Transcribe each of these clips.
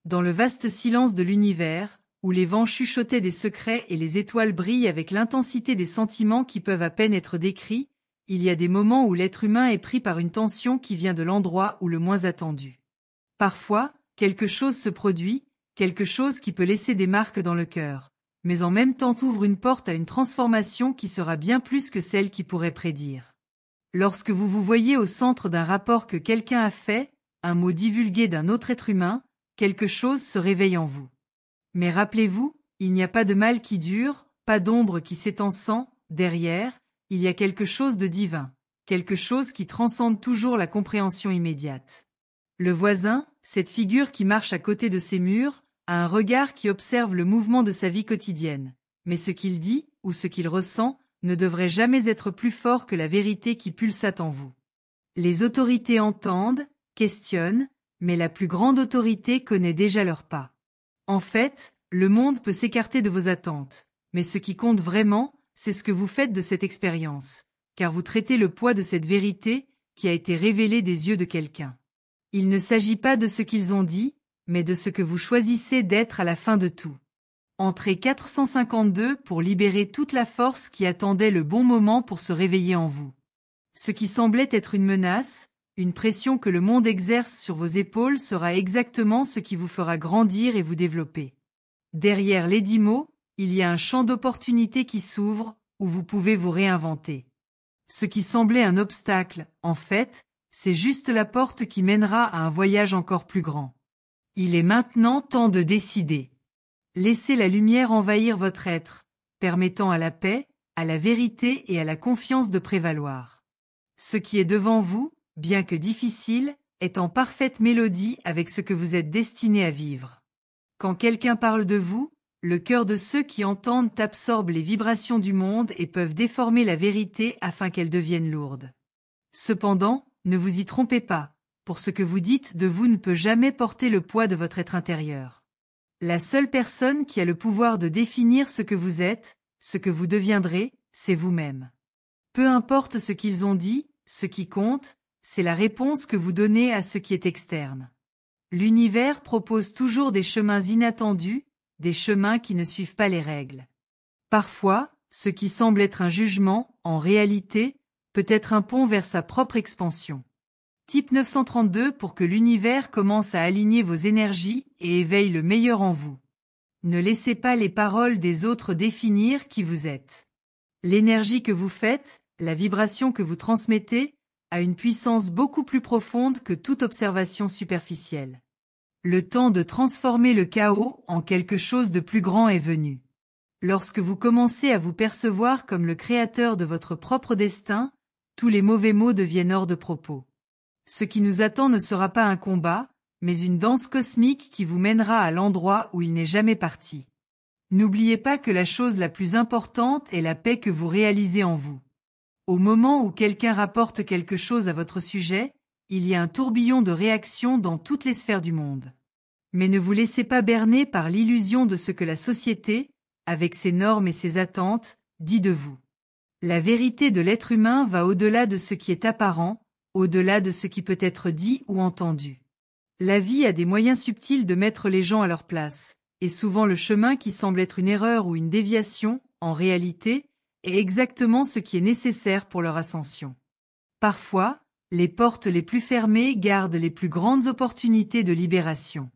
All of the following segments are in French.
dans le vaste silence de l'univers, où les vents chuchotaient des secrets et les étoiles brillent avec l'intensité des sentiments qui peuvent à peine être décrits, il y a des moments où l'être humain est pris par une tension qui vient de l'endroit où le moins attendu. Parfois, quelque chose se produit, quelque chose qui peut laisser des marques dans le cœur, mais en même temps ouvre une porte à une transformation qui sera bien plus que celle qui pourrait prédire. Lorsque vous vous voyez au centre d'un rapport que quelqu'un a fait, un mot divulgué d'un autre être humain, quelque chose se réveille en vous. Mais rappelez-vous, il n'y a pas de mal qui dure, pas d'ombre qui s'étend sans, derrière, il y a quelque chose de divin, quelque chose qui transcende toujours la compréhension immédiate. Le voisin, cette figure qui marche à côté de ses murs, a un regard qui observe le mouvement de sa vie quotidienne, mais ce qu'il dit, ou ce qu'il ressent, ne devrait jamais être plus fort que la vérité qui pulsate en vous. Les autorités entendent, questionnent, mais la plus grande autorité connaît déjà leurs pas. En fait, le monde peut s'écarter de vos attentes, mais ce qui compte vraiment, c'est ce que vous faites de cette expérience, car vous traitez le poids de cette vérité qui a été révélée des yeux de quelqu'un. Il ne s'agit pas de ce qu'ils ont dit, mais de ce que vous choisissez d'être à la fin de tout. Entrée 452 pour libérer toute la force qui attendait le bon moment pour se réveiller en vous. Ce qui semblait être une menace, une pression que le monde exerce sur vos épaules sera exactement ce qui vous fera grandir et vous développer. Derrière les 10 mots, il y a un champ d'opportunités qui s'ouvre, où vous pouvez vous réinventer. Ce qui semblait un obstacle, en fait, c'est juste la porte qui mènera à un voyage encore plus grand. Il est maintenant temps de décider. Laissez la lumière envahir votre être, permettant à la paix, à la vérité et à la confiance de prévaloir. Ce qui est devant vous, bien que difficile, est en parfaite mélodie avec ce que vous êtes destiné à vivre. Quand quelqu'un parle de vous, le cœur de ceux qui entendent absorbe les vibrations du monde et peuvent déformer la vérité afin qu'elle devienne lourde. Cependant, ne vous y trompez pas, pour ce que vous dites de vous ne peut jamais porter le poids de votre être intérieur. La seule personne qui a le pouvoir de définir ce que vous êtes, ce que vous deviendrez, c'est vous-même. Peu importe ce qu'ils ont dit, ce qui compte, c'est la réponse que vous donnez à ce qui est externe. L'univers propose toujours des chemins inattendus, des chemins qui ne suivent pas les règles. Parfois, ce qui semble être un jugement, en réalité, peut être un pont vers sa propre expansion. Type 932 pour que l'univers commence à aligner vos énergies et éveille le meilleur en vous. Ne laissez pas les paroles des autres définir qui vous êtes. L'énergie que vous faites, la vibration que vous transmettez, a une puissance beaucoup plus profonde que toute observation superficielle. Le temps de transformer le chaos en quelque chose de plus grand est venu. Lorsque vous commencez à vous percevoir comme le créateur de votre propre destin, tous les mauvais mots deviennent hors de propos. Ce qui nous attend ne sera pas un combat, mais une danse cosmique qui vous mènera à l'endroit où il n'est jamais parti. N'oubliez pas que la chose la plus importante est la paix que vous réalisez en vous. Au moment où quelqu'un rapporte quelque chose à votre sujet, il y a un tourbillon de réactions dans toutes les sphères du monde. Mais ne vous laissez pas berner par l'illusion de ce que la société, avec ses normes et ses attentes, dit de vous. La vérité de l'être humain va au-delà de ce qui est apparent, au-delà de ce qui peut être dit ou entendu. La vie a des moyens subtils de mettre les gens à leur place, et souvent le chemin qui semble être une erreur ou une déviation, en réalité, est exactement ce qui est nécessaire pour leur ascension. Parfois, les portes les plus fermées gardent les plus grandes opportunités de libération.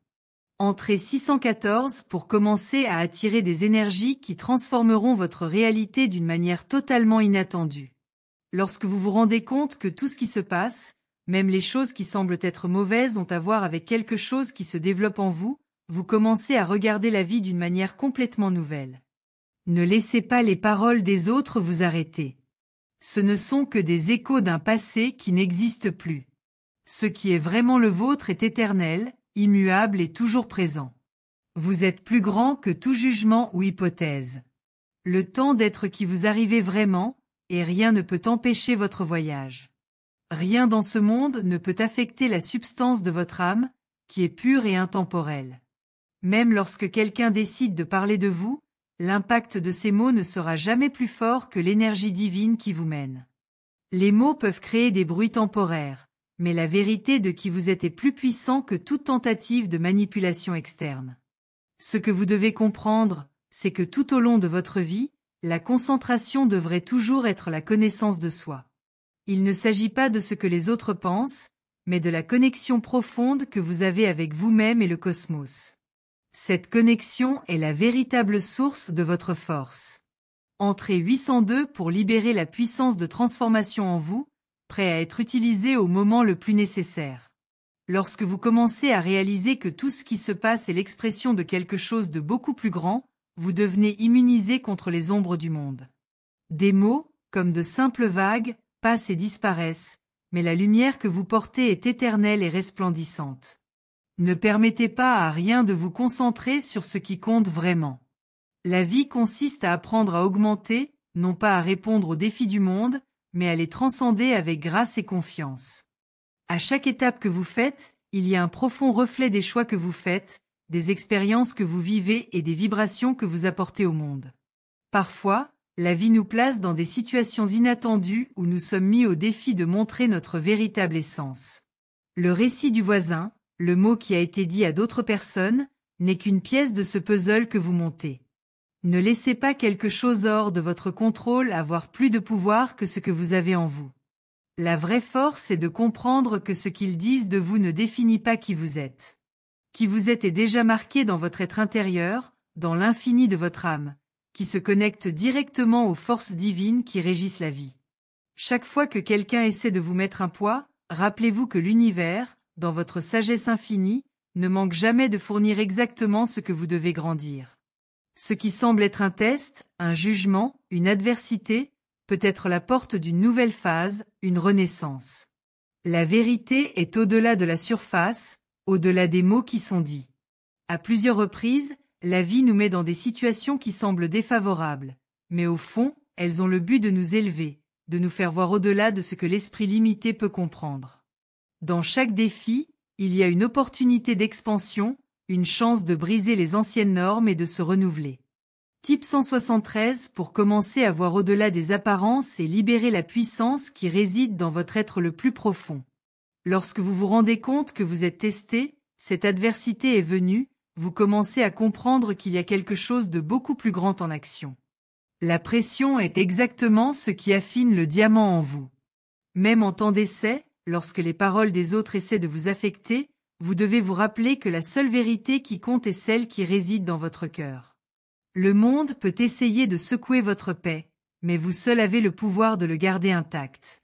Entrée 614 pour commencer à attirer des énergies qui transformeront votre réalité d'une manière totalement inattendue. Lorsque vous vous rendez compte que tout ce qui se passe, même les choses qui semblent être mauvaises, ont à voir avec quelque chose qui se développe en vous, vous commencez à regarder la vie d'une manière complètement nouvelle. Ne laissez pas les paroles des autres vous arrêter. Ce ne sont que des échos d'un passé qui n'existe plus. Ce qui est vraiment le vôtre est éternel, immuable et toujours présent. Vous êtes plus grand que tout jugement ou hypothèse. Le temps d'être qui vous arrivez vraiment, et rien ne peut empêcher votre voyage. Rien dans ce monde ne peut affecter la substance de votre âme, qui est pure et intemporelle. Même lorsque quelqu'un décide de parler de vous, l'impact de ces mots ne sera jamais plus fort que l'énergie divine qui vous mène. Les mots peuvent créer des bruits temporaires, mais la vérité de qui vous êtes est plus puissant que toute tentative de manipulation externe. Ce que vous devez comprendre, c'est que tout au long de votre vie, la concentration devrait toujours être la connaissance de soi. Il ne s'agit pas de ce que les autres pensent, mais de la connexion profonde que vous avez avec vous-même et le cosmos. Cette connexion est la véritable source de votre force. Entrez 802 pour libérer la puissance de transformation en vous, prêt à être utilisé au moment le plus nécessaire. Lorsque vous commencez à réaliser que tout ce qui se passe est l'expression de quelque chose de beaucoup plus grand, vous devenez immunisé contre les ombres du monde. Des mots, comme de simples vagues, passent et disparaissent, mais la lumière que vous portez est éternelle et resplendissante. Ne permettez pas à rien de vous concentrer sur ce qui compte vraiment. La vie consiste à apprendre à augmenter, non pas à répondre aux défis du monde, mais à les transcender avec grâce et confiance. À chaque étape que vous faites, il y a un profond reflet des choix que vous faites, des expériences que vous vivez et des vibrations que vous apportez au monde. Parfois, la vie nous place dans des situations inattendues où nous sommes mis au défi de montrer notre véritable essence. Le récit du voisin, le mot qui a été dit à d'autres personnes, n'est qu'une pièce de ce puzzle que vous montez. Ne laissez pas quelque chose hors de votre contrôle avoir plus de pouvoir que ce que vous avez en vous. La vraie force est de comprendre que ce qu'ils disent de vous ne définit pas qui vous êtes. Qui vous êtes est déjà marqué dans votre être intérieur, dans l'infini de votre âme, qui se connecte directement aux forces divines qui régissent la vie. Chaque fois que quelqu'un essaie de vous mettre un poids, rappelez-vous que l'univers, dans votre sagesse infinie, ne manque jamais de fournir exactement ce que vous devez grandir. Ce qui semble être un test, un jugement, une adversité, peut être la porte d'une nouvelle phase, une renaissance. La vérité est au-delà de la surface, au-delà des mots qui sont dits. À plusieurs reprises, la vie nous met dans des situations qui semblent défavorables, mais au fond, elles ont le but de nous élever, de nous faire voir au-delà de ce que l'esprit limité peut comprendre. Dans chaque défi, il y a une opportunité d'expansion, une chance de briser les anciennes normes et de se renouveler. Type 173 pour commencer à voir au-delà des apparences et libérer la puissance qui réside dans votre être le plus profond. Lorsque vous vous rendez compte que vous êtes testé, cette adversité est venue, vous commencez à comprendre qu'il y a quelque chose de beaucoup plus grand en action. La pression est exactement ce qui affine le diamant en vous. Même en temps d'essai, lorsque les paroles des autres essaient de vous affecter, vous devez vous rappeler que la seule vérité qui compte est celle qui réside dans votre cœur. Le monde peut essayer de secouer votre paix, mais vous seul avez le pouvoir de le garder intact.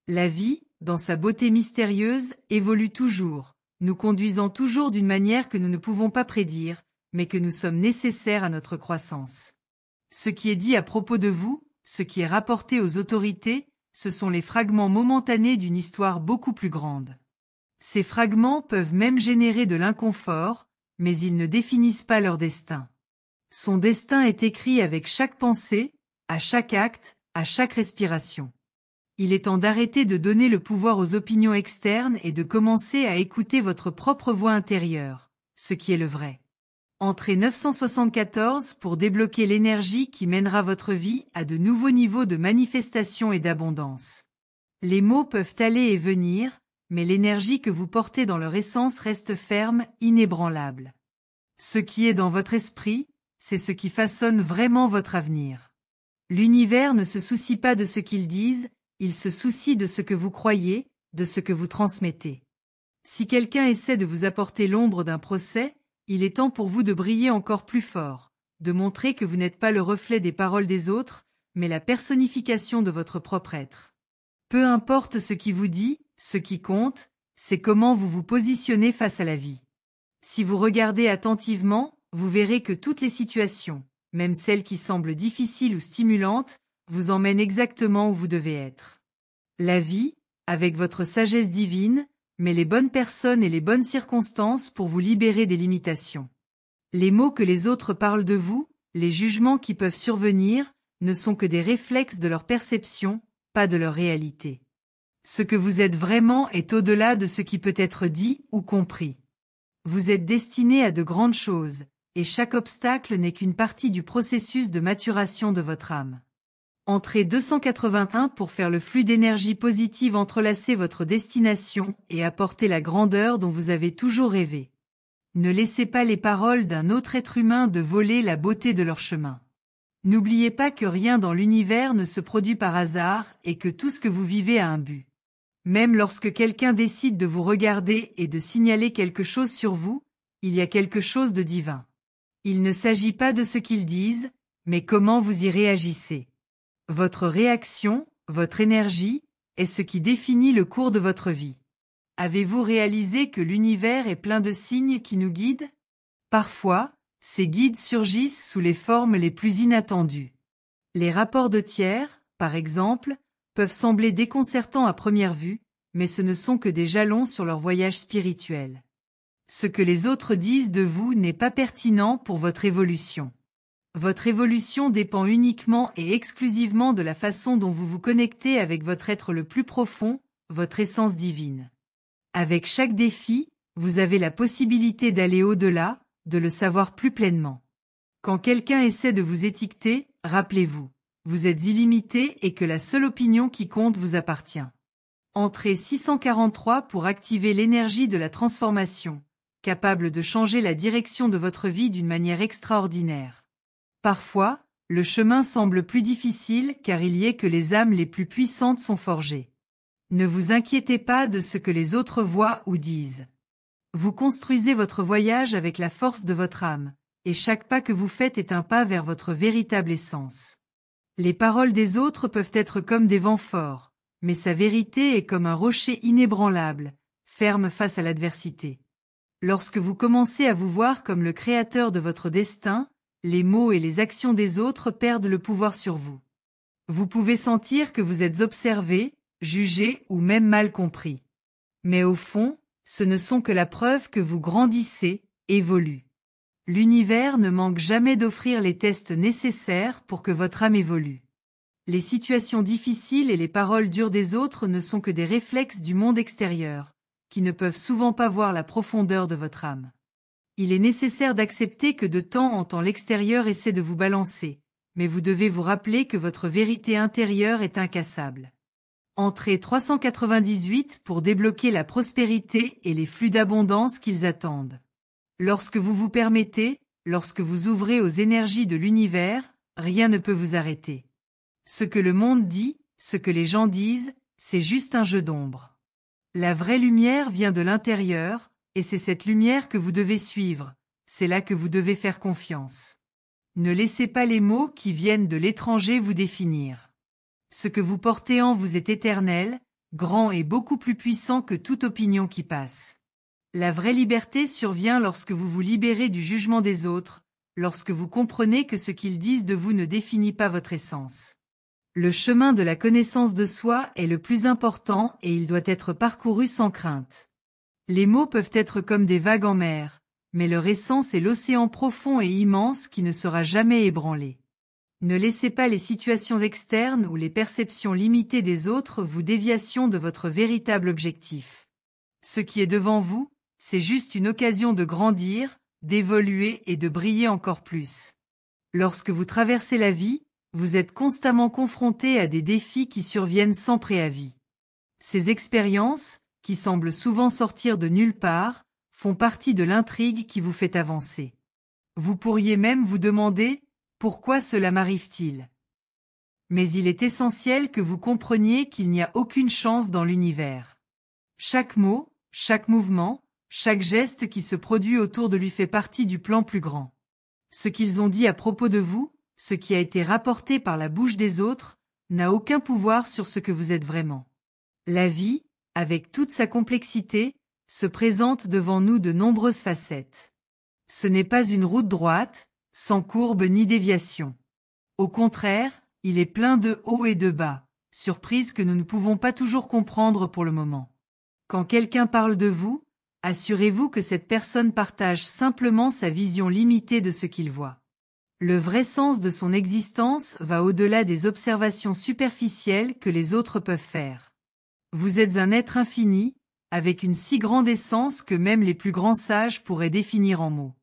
La vie, dans sa beauté mystérieuse, évolue toujours, nous conduisant toujours d'une manière que nous ne pouvons pas prédire, mais que nous sommes nécessaires à notre croissance. Ce qui est dit à propos de vous, ce qui est rapporté aux autorités, ce sont les fragments momentanés d'une histoire beaucoup plus grande. Ces fragments peuvent même générer de l'inconfort, mais ils ne définissent pas leur destin. Son destin est écrit avec chaque pensée, à chaque acte, à chaque respiration. Il est temps d'arrêter de donner le pouvoir aux opinions externes et de commencer à écouter votre propre voix intérieure, ce qui est le vrai. Entrez 974 pour débloquer l'énergie qui mènera votre vie à de nouveaux niveaux de manifestation et d'abondance. Les mots peuvent aller et venir, mais l'énergie que vous portez dans leur essence reste ferme, inébranlable. Ce qui est dans votre esprit, c'est ce qui façonne vraiment votre avenir. L'univers ne se soucie pas de ce qu'ils disent, il se soucie de ce que vous croyez, de ce que vous transmettez. Si quelqu'un essaie de vous apporter l'ombre d'un procès, il est temps pour vous de briller encore plus fort, de montrer que vous n'êtes pas le reflet des paroles des autres, mais la personnification de votre propre être. Peu importe ce qui vous dit, ce qui compte, c'est comment vous vous positionnez face à la vie. Si vous regardez attentivement, vous verrez que toutes les situations, même celles qui semblent difficiles ou stimulantes, vous emmènent exactement où vous devez être. La vie, avec votre sagesse divine, met les bonnes personnes et les bonnes circonstances pour vous libérer des limitations. Les mots que les autres parlent de vous, les jugements qui peuvent survenir, ne sont que des réflexes de leur perception, pas de leur réalité. Ce que vous êtes vraiment est au-delà de ce qui peut être dit ou compris. Vous êtes destiné à de grandes choses, et chaque obstacle n'est qu'une partie du processus de maturation de votre âme. Entrée 281 pour faire le flux d'énergie positive entrelacer votre destination et apporter la grandeur dont vous avez toujours rêvé. Ne laissez pas les paroles d'un autre être humain de voler la beauté de leur chemin. N'oubliez pas que rien dans l'univers ne se produit par hasard et que tout ce que vous vivez a un but. Même lorsque quelqu'un décide de vous regarder et de signaler quelque chose sur vous, il y a quelque chose de divin. Il ne s'agit pas de ce qu'ils disent, mais comment vous y réagissez. Votre réaction, votre énergie, est ce qui définit le cours de votre vie. Avez-vous réalisé que l'univers est plein de signes qui nous guident? Parfois, ces guides surgissent sous les formes les plus inattendues. Les rapports de tiers, par exemple, peuvent sembler déconcertants à première vue, mais ce ne sont que des jalons sur leur voyage spirituel. Ce que les autres disent de vous n'est pas pertinent pour votre évolution. Votre évolution dépend uniquement et exclusivement de la façon dont vous vous connectez avec votre être le plus profond, votre essence divine. Avec chaque défi, vous avez la possibilité d'aller au-delà, de le savoir plus pleinement. Quand quelqu'un essaie de vous étiqueter, rappelez-vous, vous êtes illimité et que la seule opinion qui compte vous appartient. Entrée 643 pour activer l'énergie de la transformation, capable de changer la direction de votre vie d'une manière extraordinaire. Parfois, le chemin semble plus difficile car il y est que les âmes les plus puissantes sont forgées. Ne vous inquiétez pas de ce que les autres voient ou disent. Vous construisez votre voyage avec la force de votre âme, et chaque pas que vous faites est un pas vers votre véritable essence. Les paroles des autres peuvent être comme des vents forts, mais sa vérité est comme un rocher inébranlable, ferme face à l'adversité. Lorsque vous commencez à vous voir comme le créateur de votre destin, les mots et les actions des autres perdent le pouvoir sur vous. Vous pouvez sentir que vous êtes observé, jugé ou même mal compris. Mais au fond, ce ne sont que la preuve que vous grandissez, évoluez. L'univers ne manque jamais d'offrir les tests nécessaires pour que votre âme évolue. Les situations difficiles et les paroles dures des autres ne sont que des réflexes du monde extérieur, qui ne peuvent souvent pas voir la profondeur de votre âme. Il est nécessaire d'accepter que de temps en temps l'extérieur essaie de vous balancer, mais vous devez vous rappeler que votre vérité intérieure est incassable. Entrée 398 pour débloquer la prospérité et les flux d'abondance qu'ils attendent. Lorsque vous vous permettez, lorsque vous ouvrez aux énergies de l'univers, rien ne peut vous arrêter. Ce que le monde dit, ce que les gens disent, c'est juste un jeu d'ombre. La vraie lumière vient de l'intérieur, et c'est cette lumière que vous devez suivre, c'est là que vous devez faire confiance. Ne laissez pas les mots qui viennent de l'étranger vous définir. Ce que vous portez en vous est éternel, grand et beaucoup plus puissant que toute opinion qui passe. La vraie liberté survient lorsque vous vous libérez du jugement des autres, lorsque vous comprenez que ce qu'ils disent de vous ne définit pas votre essence. Le chemin de la connaissance de soi est le plus important et il doit être parcouru sans crainte. Les mots peuvent être comme des vagues en mer, mais leur essence est l'océan profond et immense qui ne sera jamais ébranlé. Ne laissez pas les situations externes ou les perceptions limitées des autres vous déviation de votre véritable objectif. Ce qui est devant vous, c'est juste une occasion de grandir, d'évoluer et de briller encore plus. Lorsque vous traversez la vie, vous êtes constamment confronté à des défis qui surviennent sans préavis. Ces expériences, qui semblent souvent sortir de nulle part, font partie de l'intrigue qui vous fait avancer. Vous pourriez même vous demander « Pourquoi cela m'arrive-t-il » Mais il est essentiel que vous compreniez qu'il n'y a aucune chance dans l'univers. Chaque mot, chaque mouvement, chaque geste qui se produit autour de lui fait partie du plan plus grand. Ce qu'ils ont dit à propos de vous, ce qui a été rapporté par la bouche des autres, n'a aucun pouvoir sur ce que vous êtes vraiment. La vie, avec toute sa complexité, se présente devant nous de nombreuses facettes. Ce n'est pas une route droite, sans courbe ni déviation. Au contraire, il est plein de hauts et de bas, surprises que nous ne pouvons pas toujours comprendre pour le moment. Quand quelqu'un parle de vous, assurez-vous que cette personne partage simplement sa vision limitée de ce qu'il voit. Le vrai sens de son existence va au-delà des observations superficielles que les autres peuvent faire. Vous êtes un être infini, avec une si grande essence que même les plus grands sages pourraient définir en mots.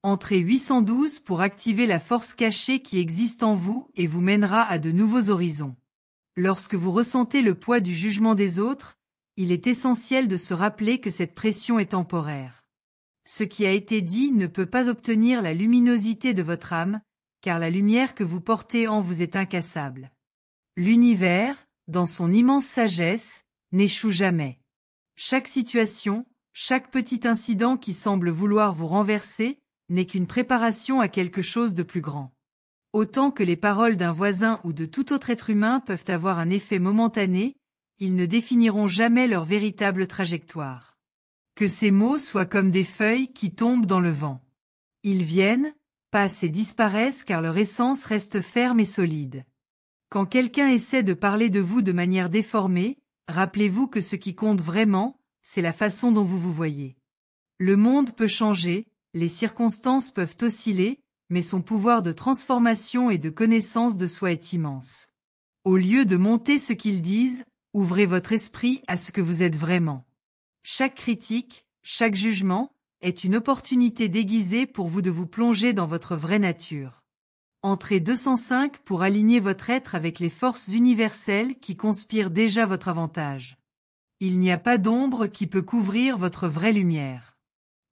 Entrez 812 pour activer la force cachée qui existe en vous et vous mènera à de nouveaux horizons. Lorsque vous ressentez le poids du jugement des autres, il est essentiel de se rappeler que cette pression est temporaire. Ce qui a été dit ne peut pas obtenir la luminosité de votre âme, car la lumière que vous portez en vous est incassable. L'univers, dans son immense sagesse, n'échoue jamais. Chaque situation, chaque petit incident qui semble vouloir vous renverser, n'est qu'une préparation à quelque chose de plus grand. Autant que les paroles d'un voisin ou de tout autre être humain peuvent avoir un effet momentané, ils ne définiront jamais leur véritable trajectoire. Que ces mots soient comme des feuilles qui tombent dans le vent. Ils viennent, passent et disparaissent car leur essence reste ferme et solide. Quand quelqu'un essaie de parler de vous de manière déformée, rappelez-vous que ce qui compte vraiment, c'est la façon dont vous vous voyez. Le monde peut changer, les circonstances peuvent osciller, mais son pouvoir de transformation et de connaissance de soi est immense. Au lieu de monter ce qu'ils disent, ouvrez votre esprit à ce que vous êtes vraiment. Chaque critique, chaque jugement, est une opportunité déguisée pour vous de vous plonger dans votre vraie nature. Entrez 205 pour aligner votre être avec les forces universelles qui conspirent déjà votre avantage. Il n'y a pas d'ombre qui peut couvrir votre vraie lumière.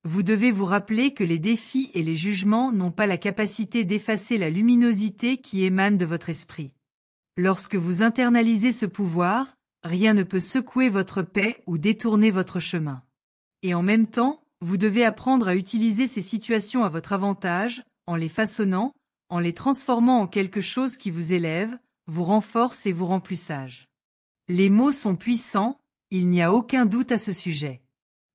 Vous devez vous rappeler que les défis et les jugements n'ont pas la capacité d'effacer la luminosité qui émane de votre esprit. Lorsque vous internalisez ce pouvoir, rien ne peut secouer votre paix ou détourner votre chemin. Et en même temps, vous devez apprendre à utiliser ces situations à votre avantage, en les façonnant, en les transformant en quelque chose qui vous élève, vous renforce et vous rend plus sage. Les mots sont puissants, il n'y a aucun doute à ce sujet.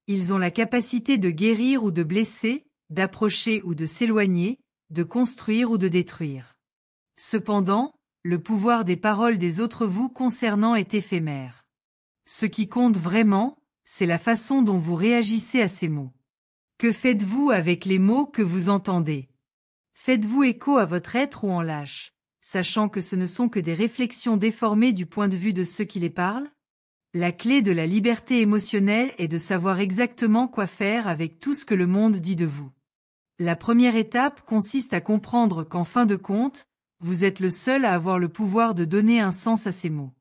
Ils ont la capacité de guérir ou de blesser, d'approcher ou de s'éloigner, de construire ou de détruire. Cependant, le pouvoir des paroles des autres vous concernant est éphémère. Ce qui compte vraiment, c'est la façon dont vous réagissez à ces mots. Que faites-vous avec les mots que vous entendez? Faites-vous écho à votre être ou en lâche, sachant que ce ne sont que des réflexions déformées du point de vue de ceux qui les parlent? La clé de la liberté émotionnelle est de savoir exactement quoi faire avec tout ce que le monde dit de vous. La première étape consiste à comprendre qu'en fin de compte, vous êtes le seul à avoir le pouvoir de donner un sens à ces mots.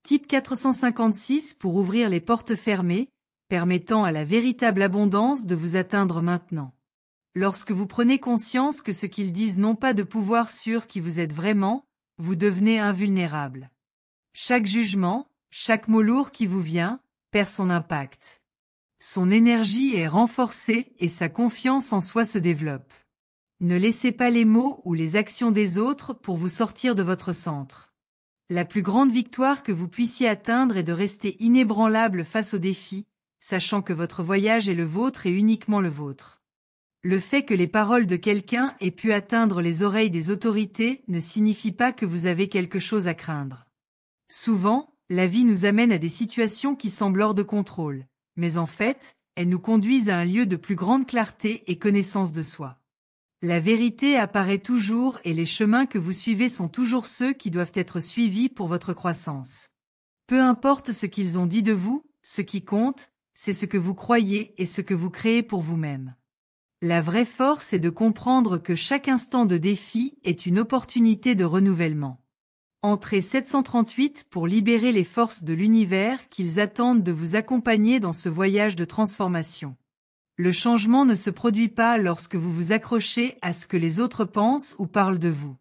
Type 456 pour ouvrir les portes fermées, permettant à la véritable abondance de vous atteindre maintenant. Lorsque vous prenez conscience que ce qu'ils disent n'ont pas de pouvoir sur qui vous êtes vraiment, vous devenez invulnérable. Chaque jugement, chaque mot lourd qui vous vient, perd son impact. Son énergie est renforcée et sa confiance en soi se développe. Ne laissez pas les mots ou les actions des autres pour vous sortir de votre centre. La plus grande victoire que vous puissiez atteindre est de rester inébranlable face aux défis, sachant que votre voyage est le vôtre et uniquement le vôtre. Le fait que les paroles de quelqu'un aient pu atteindre les oreilles des autorités ne signifie pas que vous avez quelque chose à craindre. Souvent, la vie nous amène à des situations qui semblent hors de contrôle, mais en fait, elles nous conduisent à un lieu de plus grande clarté et connaissance de soi. La vérité apparaît toujours et les chemins que vous suivez sont toujours ceux qui doivent être suivis pour votre croissance. Peu importe ce qu'ils ont dit de vous, ce qui compte, c'est ce que vous croyez et ce que vous créez pour vous-même. La vraie force est de comprendre que chaque instant de défi est une opportunité de renouvellement. Entrez 738 pour libérer les forces de l'univers qu'ils attendent de vous accompagner dans ce voyage de transformation. Le changement ne se produit pas lorsque vous vous accrochez à ce que les autres pensent ou parlent de vous.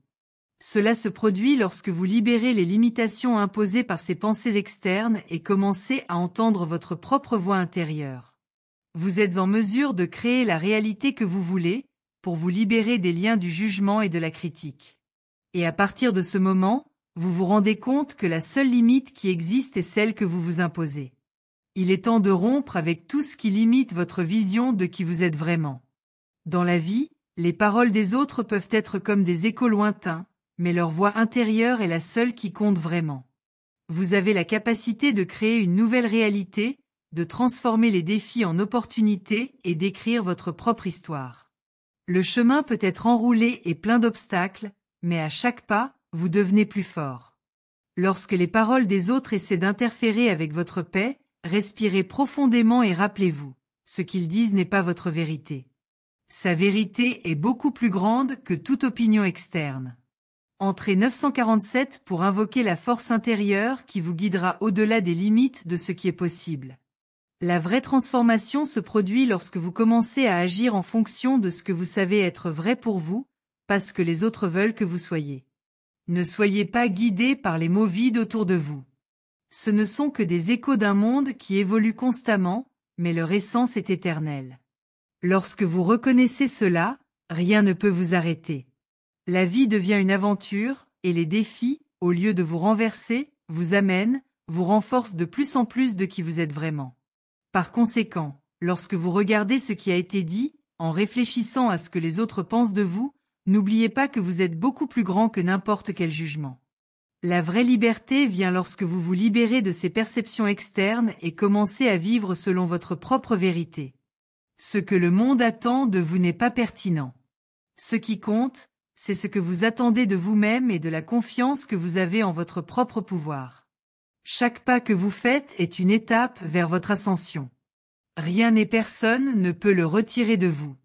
Cela se produit lorsque vous libérez les limitations imposées par ces pensées externes et commencez à entendre votre propre voix intérieure. Vous êtes en mesure de créer la réalité que vous voulez, pour vous libérer des liens du jugement et de la critique. Et à partir de ce moment, vous vous rendez compte que la seule limite qui existe est celle que vous vous imposez. Il est temps de rompre avec tout ce qui limite votre vision de qui vous êtes vraiment. Dans la vie, les paroles des autres peuvent être comme des échos lointains, mais leur voix intérieure est la seule qui compte vraiment. Vous avez la capacité de créer une nouvelle réalité, de transformer les défis en opportunités et d'écrire votre propre histoire. Le chemin peut être enroulé et plein d'obstacles, mais à chaque pas, vous devenez plus fort. Lorsque les paroles des autres essaient d'interférer avec votre paix, respirez profondément et rappelez-vous, ce qu'ils disent n'est pas votre vérité. Sa vérité est beaucoup plus grande que toute opinion externe. Entrez 947 pour invoquer la force intérieure qui vous guidera au-delà des limites de ce qui est possible. La vraie transformation se produit lorsque vous commencez à agir en fonction de ce que vous savez être vrai pour vous, pas ce que les autres veulent que vous soyez. Ne soyez pas guidés par les mots vides autour de vous. Ce ne sont que des échos d'un monde qui évolue constamment, mais leur essence est éternelle. Lorsque vous reconnaissez cela, rien ne peut vous arrêter. La vie devient une aventure, et les défis, au lieu de vous renverser, vous amènent, vous renforcent de plus en plus de qui vous êtes vraiment. Par conséquent, lorsque vous regardez ce qui a été dit, en réfléchissant à ce que les autres pensent de vous, n'oubliez pas que vous êtes beaucoup plus grand que n'importe quel jugement. La vraie liberté vient lorsque vous vous libérez de ces perceptions externes et commencez à vivre selon votre propre vérité. Ce que le monde attend de vous n'est pas pertinent. Ce qui compte, c'est ce que vous attendez de vous-même et de la confiance que vous avez en votre propre pouvoir. Chaque pas que vous faites est une étape vers votre ascension. Rien et personne ne peut le retirer de vous.